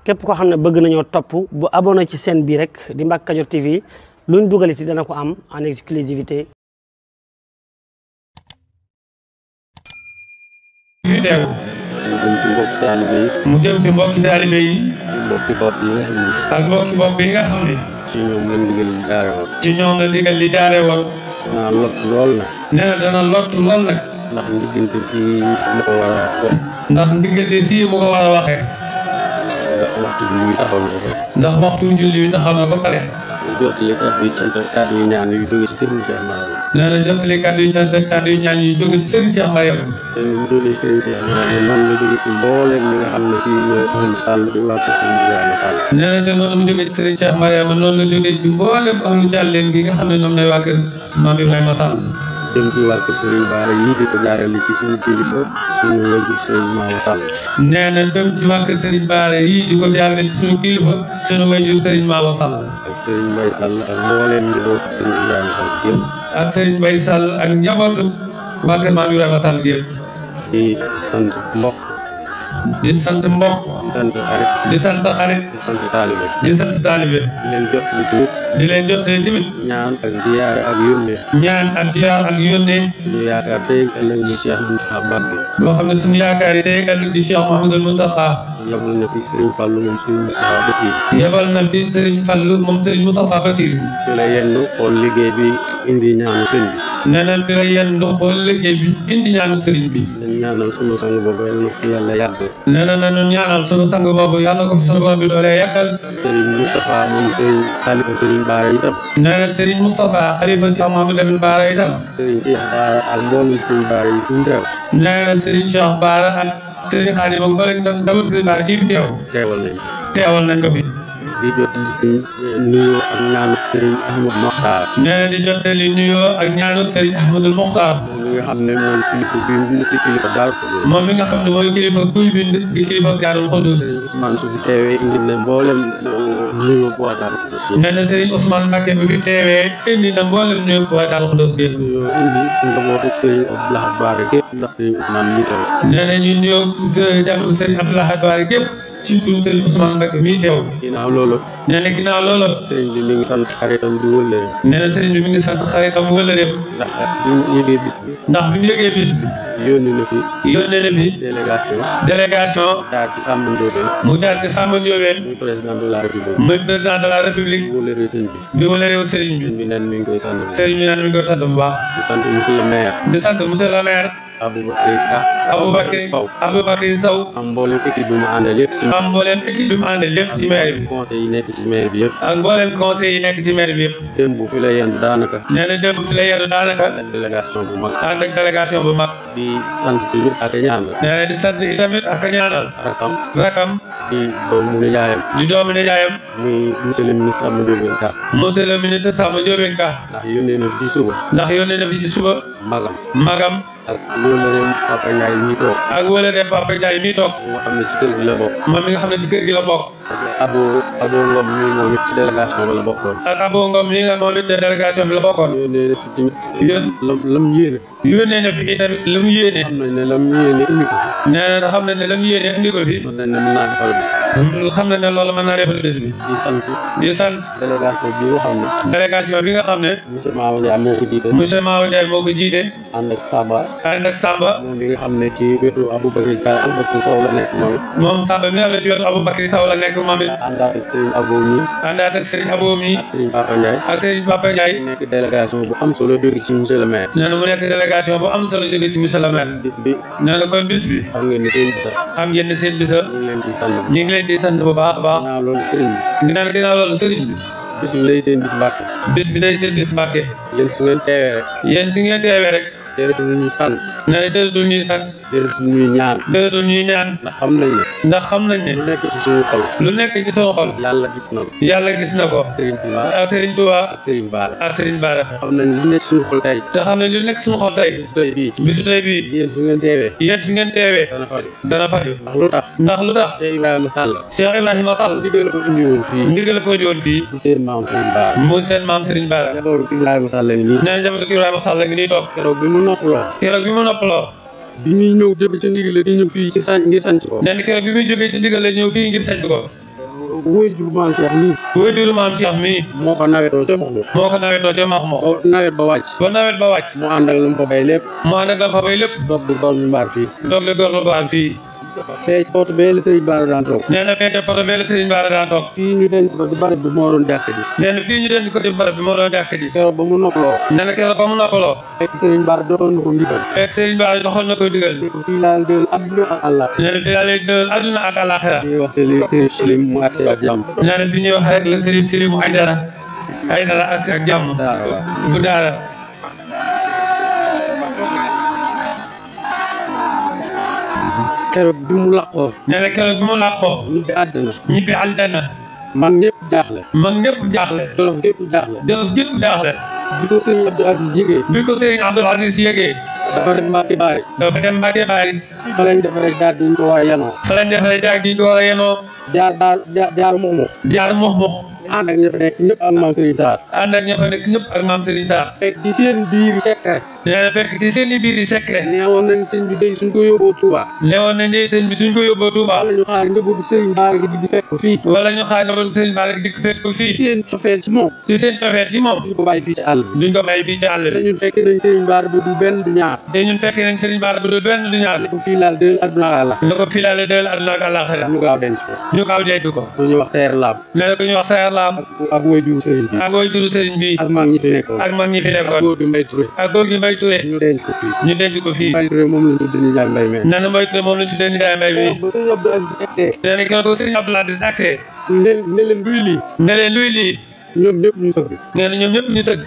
képp koo xam ne bëgg nañoo topp bu abonné ci chaîne bii rek di Mbacke Kadior TV luñ dugal ci dana ko am en exclusivité. fi teew mu jëm ci mbokki taalibe yi ak mbokki bopp yi nga xam ne ci ñoom la ndigal li jaare woon naa lott lool nag nee na dana lott lool nag ndax ndiggante fii mu ko war a wax ndax ndiggante sii mu ko war a waxee ndax waxtu bi taxaw na ko ndax waxtu julli bi taxaw na ba pare jottali kàddu yu ñaan yu jóge ci Serigne Cheikh Mariam nee na jottali kàddu yu sant ak kàddu yu ñaan yu jóge ci Serigne Cheikh Mariam te mu jóge Serigne Cheikh Mariam noonu la jóge ci mbooleem ñi nga xam ne ci Ahmadou Sall di waa kër Serigne Ibrahima Sall nee na te noonu mu jóge ci Serigne Cheikh Mariam noonu la jóge ci mbooleem ahlu jàlleen gi nga xam ne ñoom ñooy waa kër Maam Ibrahima Sall dem ci waa kër Serigne Bara yii di ko jaarale ci suñu kilifa suñu wajur Serigne Mawa Sall nee na dem ci waa kër Serigne Bara yii di ko jaarale ci suñu kilifa suñu wajur Serigne Mawa Sall ak Serigne Mbaye Sall ak mbooleem njabootu Serigne Ibrahima Sall yëpp ak Serigne Mbaye Sall ak njabootu waa kër Maam Ibrahima Sall yëpp di sant mbokk di sant mbokk di sant xarit di sant xarit di sant taalibe di sant taalibe di leen jot li tamit di leen jotee tamit ñaan ak ziyaare ak yónnee ñaan ak ziar ak yónnee suñu yaakaar tey ëllëg ñu Cheikh Mountakha Mbacké boo xam ne suñu yaakaar yi day ëllëg di Cheikh Mouhamadoul Mountakha yebal na fi Serigne Fallou moom Serigne Moustapha Bassir yebal na fi Serigne Fallou moom Serigne Moustapha Bassir fi la yenn xool liggéey bi indi ñaanu sëñ bi nee na fi la yendu xool liggéey bi indi ñaanu Serigne bi dañ ñaanal sunu sang boobu yàlla na fi yàlla yàgg nee na nañu ñaanal sunu sang boobu yàlla ko fi sunu borom bi doolee yàggal Serigne Moustapha moom Serigne Khalifa Serigne Bara itam nee na Serigne Moustapha xalifa Cheikh Mouhamadou Lamine Bara itam Serigne Cheikh Bara ak mboolem Serigne Bara yi fi mu teew nee na Serigne Cheikh Bara ak Serigne Khadim ak mboolem ndawal Serigne Bara gi fi teewal nañ ko fi di jot li nuyoo ak ñaanu Serigne Ahmadou Mokhtar nee na di jottali nuyoo ak ñaanu Serigne Ahmadou Mokhtar moom mi nga xam ne mooy kilifa bi mu nekk kilifa Daaru Xudoos moom mi nga xam ne mooy kilifa kuy bind di kilifa Daaru Xudoos Serigne Ousmane su fi teewee indi na mboolem nuyoo bu waa Daaru Xudoos nee na Serigne Ousmane Mbacké bi fi teewee indi na mboolem nuyoo bu waa Daaru Xudoos gépp nuyoo indi njabootu Serigne Abdou Lahad Bara gépp ndax Serigne Ousmane mi teew nee na ñu nuyoo jàmm Serigne Abdou Lahad Bara gépp ci turu Serigne Ousmane Mbacké mii teew ginnaaw loolu nee na ginnaaw loolu Serigne bi mi ngi sant xaritam di wëllëre nee na Serigne bi mi ngi sant xaritam wëllëreem ndax bi mu yëgee bis bi ndax bi mu yëgee bis bi yónni na fi yónnee na fi délégation jaar ci Samba Ndiobène mu jaar ci Samba Ndiobène muy président de la république muy président de la république wëllëre sëñ bi bi wëllëreew Serigne bi sëñ bi neen mi ngi koy sant Serigne bi naan mi ngi koy sant bu baax di sant monsieur le maire di sant monsieur le maire Aboubacry Sow am mboolem équipe bi mu àndal yëpp ci am mbooleem équipe bi mu àndal lépp ci maire bi conseil yi nekk ci maire bi yëpp ak mbooleem conseil yi nekk ci maire bi yëpp démb fi la yenn daanaka nee na démb fi la yendu daanaka ak délégation bu mag ànd ak délégation bu mag di sant tamit ak ñaan nee na di sant itamit ak ñaanal rakam di doomu nijaayam di doomu nijaayam muy monsieur le ministre Samba Ndiobène Ka monsieur le ministre Samba Ndiobène Ka ndax yónnee na fi ci suba magam ak wóolëreem Papa Ndiaye mi toog ak wóolëreem Papa Ndiaye mi toog moo xam ne ci kër gi la bokk moom mi nga xam ne ci kër gi la bokk abo Ngom mi moom it ci délégation bi la bokkoon ak Abo Ngom mi nga moom it de délégation bi la bokkoon yónnee na fi tamit lam yéene yónnee na fi itamit la mu yéene xam nañ ne lam yéene indi ko nee na xam nañ ne la mu yéene indi ko fi mën nañ ne mën naa defal bis xam nañ ne loolu mën naa defal bés bi di sant délégation bi nga xam ne monsieur Mawa Ndiaye moo ko jiite ànd ak Samba moom bi nga xam ne ci wetu Aboubacry Sow la nekk moom Samba mi nga xam ne ci wetu Aboubacry Sow la nekk moom it àndaat ak Serigne Abo mi ak Serigne Papa Ndiaye nekk délégation bu am solo jóge ci monsieur le maire nee na mu nekk délégation bu am solo jóge ci monsieur le maire bis bi nee na kon bis bi xam ngeen ne seen bisa ñu ngi leen ciy sant bu baax a baax ginnaaw loolu Serigne bi bis bi day seen bis Mbàkke bis bi day seen bis Mbàkke yéen su ngeen teewee rek déretul ñuy sant nee na déretul ñuy sant déretul ñuy ñaan ndax xam nañ ne lu nekk ci suñu xol yàlla gis na ko Serigne Touba ak Serigne Bara xam nañ lu nekk suñu xol tey te xam nañ lu nekk suñu xol tey bisu tey bii yéen su ngeen teewee dana faju ndax lu tax Cheikh Ibrahima Sall ndigal ko indi woon fii mu seen maam Serigne Bara nee na jabatu Ibrahima Sall ngi nii toog keroog bi mu noppaloo bi muy ñëw jóge ci ndigal di ñëw fii ngir sanc ko nee na keroog bi muy jógee ci ndigal ñëw fii ngir sanc ko wóyjur maam Cheikh mii. wóyjur maam Cheikh mii. moo ko nawetoo ca Maxmox. moo ko nawetoo ca Maxmox. ba nawet ba wàcc. ba nawet ba wàcc. mu ànd ak la mu fa bay lépp. mu ànd ak la mu fa bay lépp. doog di gor mi mbaar fii. doog di gor mi mbaar fii. fee ci poto bee la Serigne Bara daan toog. nee na fee ca poto bee la Serigne Bara daan toog. fii ñu denc ko di barab bi moo doon jàkk ji. nee na fii ñu denc ko di barab bi moo doon jàkk ji. keroog ba mu noppaloo. nee na keroog ba mu noppaloo. fekk Serigne Bara joxoon na ko ndigal. fekk Serigne Bara joxoon na ko ndigal. fii laa leen adduna ak àllaa. nee na fii laa leen dël adduna ak àllaaxira. ñuy wax Serigne Silim mu agsi ak jàmm. nee na fi ñuy wax rek la Serigne Silim mu Aydara agsi ak jàmm. daara waaw bu daara. keroog bi mu laqoo. nee na keroog bi mu laqoo. ñibbi àddina. ñibbi àddina. mag ñëpp jaaxle. mag ñëpp jaaxle. Jolof gépp jaaxle. Jolof gépp jaaxle. bi ko Serigne Abdou Aziz yëgee. bi ko Serigne Abdou Aziz yëgee. dafa dem Mbacke Bari. dafa dem Mbacke Bari. fa lañ defaree jaar di ñu ko war a yenoo. fa lañ defaree jaar di ñu ko war a yenoo. jaar Moxmox. jaar Moxmox. ànd ak ña fa nekk ñëpp ak maam Serigne Sarr. ànd ak ña fa nekk ñëpp ak maam Serigne Sarr. fekk ci seen biir secret. nee na fekk ci seen i biir yi secret. neewoon nañ sëñ bi day suñ ko yóbboo Touba. neewoon nañ day sëñ bi suñ ko yóbboo Touba. wala ñu xaar njabootu Serigne Bara gi di fekk ko fii. wala ñu xaar njabootu Serigne Bara gi di fekk ko fii. seen cofeel ci moom. ci seen cofeel ci moom. duñ ko bàyyi fii ci àll bi. duñ ko bàyyi fii ci àll te bi. ñun fekk nañ Serigne Bara bu du benn du ñaar. te ñun fekk nañ Serigne Bara bu du benn du ñaar. ne ko fii laal dël àdduna ak àlla. ne ko fii laal dël àdduna ak àllaaxira. ñu gaaw denc ko. ñu gaaw denc ko. bu ñuy wax Seer Laam. nee na ko ñu wax Seer Laam. ak waajuru Serigne bi. ak waajuru Serigne bi. ak mag ñi fi nekkoon. ak mag ñi fi nekkoon. ak góor gi Mbaye Touré. ak góor gi Mbaye Touré. ñu denc ko fii. ñu denc ko fii. Mbaye Touré moom lañ tuddee Ndiaye Mbaye mee. nee na Mbaye Touré moom lañ tuddee Ndiaye Mbaye bi. ba Serigne Abdou Aziz accès. nee na keroog ba Serigne Abdou Aziz accès. ne leen luy lii. ne leen luy lii. ñoom ñëpp ñu sëgg. nee na ñoom ñëpp ñu sëgg.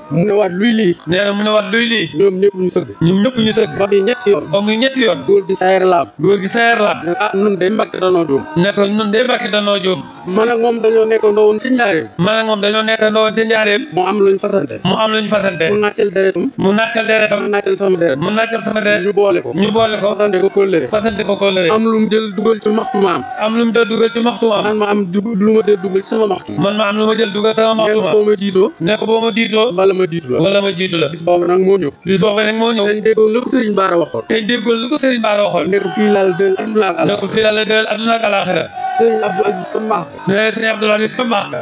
mu ne waat luy lii. nee na mu ne waat luy lii. ñoom ñëpp ñu sëgg. ñoom ñëpp ñu sëgg. ba muy ñetti yoon. ba muy ñetti yoon. góor gi Seer Laam. góor gi Seer Laam. ne ah nun de Mbàkke danoo juum. ne ko ñun de Mbàkke danoo juum. man ak moom dañoo nekkandoo woon ci njaareem. man ak moom dañoo nekkandoo woon ci njaareem. mu am luñ fasante. mu am luñ fasante. mu nàccal deretum. mu nàccal deretam. mu nàccal sama deret. mu nàccal sama deret. ñu boole ko. ñu boole ko. fasante ko kóllëre. fasante ko kóllëre. am lu mu jël dugal ci maxtu maam. am lu mu jël dugal ci maxtu maam. man ma am lu ma jël dugal ci sama maxtu. man ma am lu ma jël dugal sama maxtu maam. boo ma jiitoo. ne ko boo ma diitoo. wala ma jiitu la. wala ma jiitu la. bis boobu nag moo ñëw. bis boobu nag moo ñëw. dañ déggoon lu ko Serigne Bara waxoon. te déggul lu ko Serigne Bara waxoon. ne ko fii laal dël àdduna ak ne àlla. ko fii la dël àdduna ak àllaaxira. Serigne Abdou Aziz sa mbaax. ne Serigne Abdou Aziz sa mbaax ga.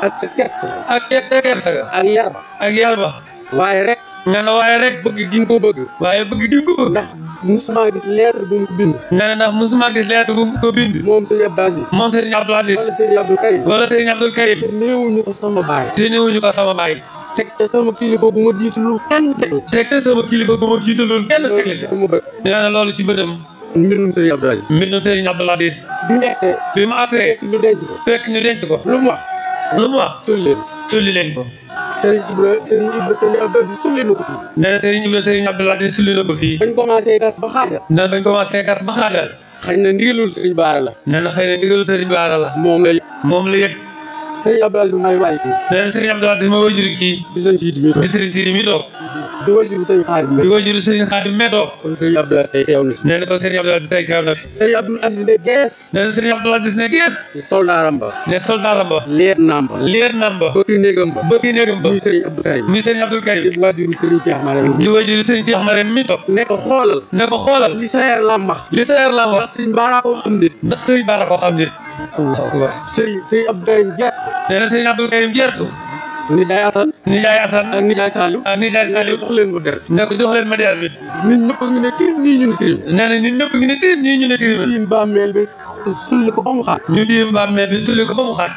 ak sa kersa. ak kersa ga. ak yar ba. ak yar ba. waaye rek. nee na waaye rek. bëgg gi nga ko bëgg. waaye bëgg gi nga ko bëgg. ndax musuma gis lettre bu mu bind. nee na ndax musuma gis lettre bu mu ko bind. moom Serigne Abdou Aziz. moom Serigne Abdou Aziz. wala Serigne Abdou Karim. wala Serigne Abdou Karim. te néewuñu ko sama baay. te néewuñu ko sama baay. teg ca sama kilifa bu ma jiitalul kenn teg. teg te sama kilifa bu ma jiitalul kenn teg la ci. sama bët. nee na loolu ci bëtam. mbirum Serigne Abdou Aziz. mbindum Serigne Abdou Aziz. bi mu egsee. bi mu agsee. ñu denc ko. fekk ñu denc ko. lu mu wax. lu mu wax. sulli leen. sulli leen ko. Serigne Abdou Aziz sulli na ko fii. nee na Serigne Abdou Aziz sulli na ko fii. bañ commencé gas ba xaajal. nee na bañ commencé gas ba xaajal. xëy na ndigalul Serigne Bara la. nee na xëy na ndigalu Serigne Bara la. moom la yëg. moom la yëg. Serigne Abdou Aziz may waay kii. nee na Serigne Abdou Aziz ma wajuru kii. di sëñ Sidi mi di toog. Serigne Sidi mi toog. di wajuru sëñ Xaadim di mi. wajuru Serigne Khadim mee toog. kon Serigne Abdou Aziz tey teew na. nee na ko Serigne Abdou Aziz tey teew na fi. Serigne Abdou Aziz de gees. nee na Serigne Abdou Aziz ne gees. di soldaaram ba. ne soldaaram ba. leer naam ba. leer nam ba. bëgg néegam ba. bëgg néegam ba. muy Serigne Abdou Karim. muy Serigne Abdou Karim. di wajuru Serigne Cheikh Mariam. di wajuru Serigne Cheikh Mariam mi toog. ne ko xoolal. ne ko xoolal. li Seer Laam wax. li Seer Laam wax. Serigne Bara ko xam de. ndax Serigne Bara ko xam ne. Allahu akbar. Serigne Abdou Karim gees. nee na Serigne Abdou Karim jeesu. Nijaay Assane. Nijaay Assane. ak Nijaay Saliou. ak Nijaay Saliou. jox leen ko der. ne ko jox leen ma der bi. nit ñëpp a ngi ne tirim nii ñu ne tirim. nee na nit ñëpp ngi ne tiim nii ñu ne tiim. tiim bàmmeel bi sulli ko ba mu xaat. ñu tiim bàmmeel bi sulli ko ba mu xaat.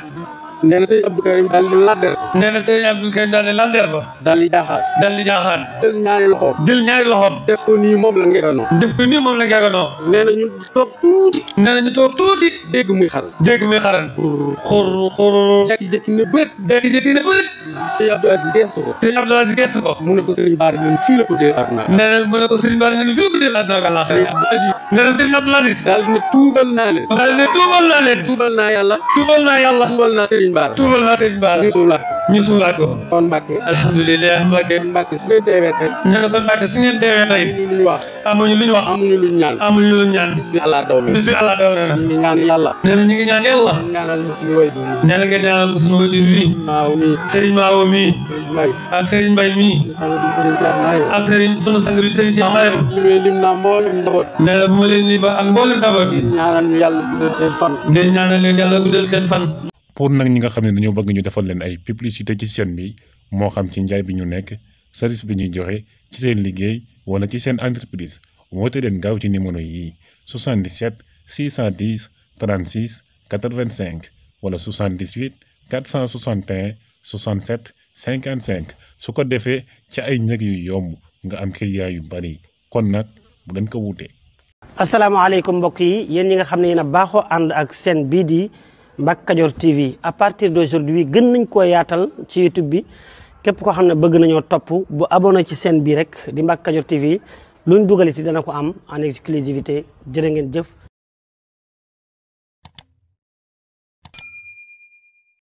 nee na sëñ Abdou Karim daal di ladder. nee na Serigne Abdou Karim daal di landeer ba. daal di jaaxaat. daal di jaaxaan. jël ñaari loxoom. jël ñaari loxoom. def ko nii moom la ngeeganoo. def ko nii moom la gàgganoo. nee na ñu toog tuuti. nee na ñu toog tuuti. dégg muy xal. dégg muy xaran. xur. jékki-jékki ne bët. jékki-jékki ne bëri. sëñ Abdou Aziz geestu ko. Serigne Abdou Aziz gestu ko. mu ne ko Serigne Bara leen fii la ko dee ar naa. nee na mu ne ko Serigne Bara nga ni fii ko dee laaj naa ko àllaaxira. Serigne Abdou Aziz. nee na Serigne Abdou Aziz. daal di ne tuubal naa leen. daal di ne tuubal naa leen. tuubal naa yàlla. tuubal naa yàlla. tuubal naa Serigne Bara. tuubal naa Serigne Bara. Bismillah. ñu suulaat ko kon Mbàkke alhamdulilah Mbàkke kon Mbàkke su ngeen teewee tey nee na kon Mbàkke su ngeen teewee tey lu ñu wax amuñu lu ñu wax amuñu lu ñu ñaan amuñu lu ñu ñaan bis bi Allah daw na bis bi Allah daw na ñu ngi ñaan yàlla nee na ñu ngi ñaan yàlla ñaanal ñu suñu way du nee na ngeen ñaanal ko suñu wajur wi maaw mi Serigne Mawo mii may ak Serigne Mbaye mii ak Serigne sunu sang bi Serigne Cheikh Maye lim naa mboolem njaboot nee na bu ma leen nii ba ak mboolem njaboot bi ñaanal ñu yàlla guddal seen fan ngeen ñaanal leen yàlla guddal seen fan. pour nag ñi nga xam ne dañoo bëgg ñu defal leen ay publicité ci chaîne bi moo xam ci njaay bi ñu nekk service bi ñuy joxe ci seen liggéey wala ci seen entreprise woote leen gaaw ci numéro yi 77 610 36 85 wala 78 461 67 55 su ko defee ci ay njëg yu yomb nga am client yu bari kon nag bu leen ko wuute. asalaamaaleykum mbokk yi yéen ñi nga xam ne yéen a baaxoo ànd ak seen bii di Mbacke Kadior TV à partir d'aujourd'hui gën nañ koo yaatal ci YouTube bi képp koo xam ne bëgg nañoo topp bu abonné ci seen bii rek di Mbacke Kadior TV luñ dugaliti dana ko am en exclusivité jërë ngeen jëf